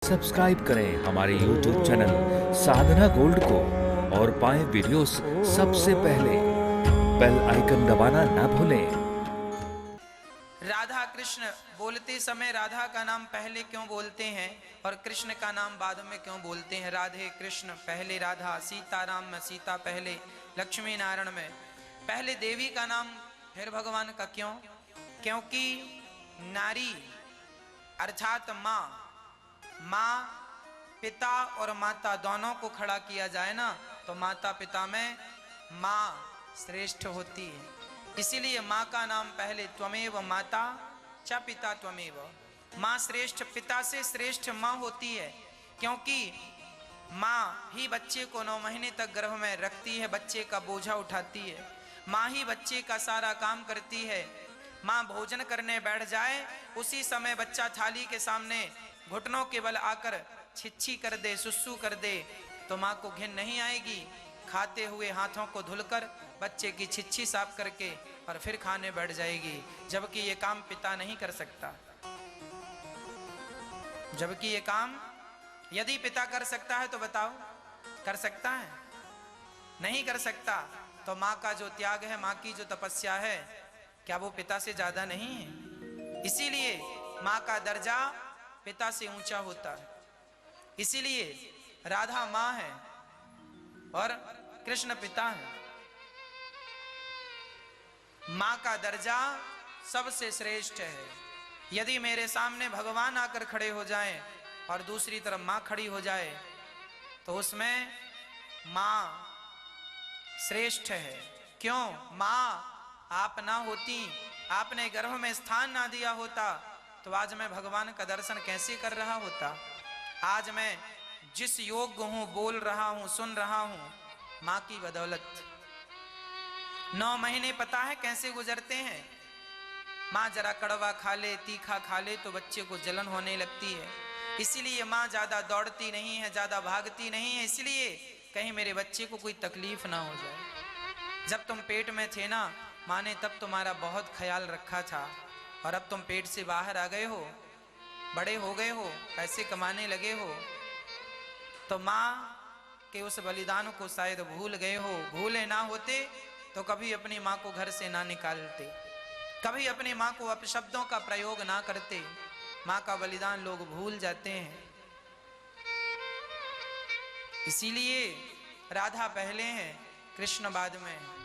Subscribe करें हमारे YouTube channel साधना gold को और पाएं वीडियोस सबसे पहले। बेल आइकन दबाना ना भूलें। राधा कृष्ण बोलते समय राधा का नाम पहले क्यों बोलते हैं और कृष्ण का नाम बाद में क्यों बोलते हैं? राधे कृष्ण पहले राधा, सीताराम में सीता पहले, लक्ष्मी नारायण में पहले देवी का नाम फिर भगवान का क्यों? क्योंकि नारी अर्थात माँ पिता और माता दोनों को खड़ा किया जाए ना तो माता पिता में माँ श्रेष्ठ होती है। इसीलिए माँ का नाम पहले त्वमेव माता च पिता त्वमेव। माँ श्रेष्ठ पिता से श्रेष्ठ माँ होती है, क्योंकि माँ ही बच्चे को 9 महीने तक गर्भ में रखती है, बच्चे का बोझा उठाती है, माँ ही बच्चे का सारा काम करती है। माँ भोजन करने बैठ जाए उसी समय बच्चा थाली के सामने घुटनों के बल आकर छिच्छी कर दे, सुसु कर दे तो माँ को घिन नहीं आएगी। खाते हुए हाथों को धुलकर बच्चे की छिच्छी साफ करके और फिर खाने बैठ जाएगी, जबकि ये काम पिता नहीं कर सकता। जबकि ये काम यदि पिता कर सकता है तो बताओ, कर सकता है? नहीं कर सकता। तो माँ का जो त्याग है, माँ की जो तपस्या है, क्या वो पिता से ज्यादा नहीं है? इसीलिए माँ का दर्जा पिता से ऊंचा होता है। इसीलिए राधा माँ है और कृष्ण पिता है। माँ का दर्जा सबसे श्रेष्ठ है। यदि मेरे सामने भगवान आकर खड़े हो जाएं और दूसरी तरफ माँ खड़ी हो जाए तो उसमें माँ श्रेष्ठ है। क्यों? माँ आप ना होती, आपने गर्भ में स्थान ना दिया होता तो आज मैं भगवान का दर्शन कैसे कर रहा होता? आज मैं जिस योग्य हूं, बोल रहा हूं, सुन रहा हूं, माँ की बदौलत। 9 महीने पता है कैसे गुजरते हैं? माँ जरा कड़वा खा ले, तीखा खा ले तो बच्चे को जलन होने लगती है। इसीलिए माँ ज्यादा दौड़ती नहीं है, ज्यादा भागती नहीं है, इसलिए कहीं मेरे बच्चे को कोई तकलीफ ना हो जाए। जब तुम पेट में थे ना, माँ ने तब तुम्हारा बहुत ख्याल रखा था, और अब तुम पेट से बाहर आ गए हो, बड़े हो गए हो, पैसे कमाने लगे हो, तो माँ के उस बलिदान को शायद भूल गए हो। भूले ना होते तो कभी अपनी माँ को घर से ना निकालते, कभी अपनी माँ को अपशब्दों का प्रयोग ना करते। माँ का बलिदान लोग भूल जाते हैं। इसीलिए राधा पहले है, कृष्ण बाद में है।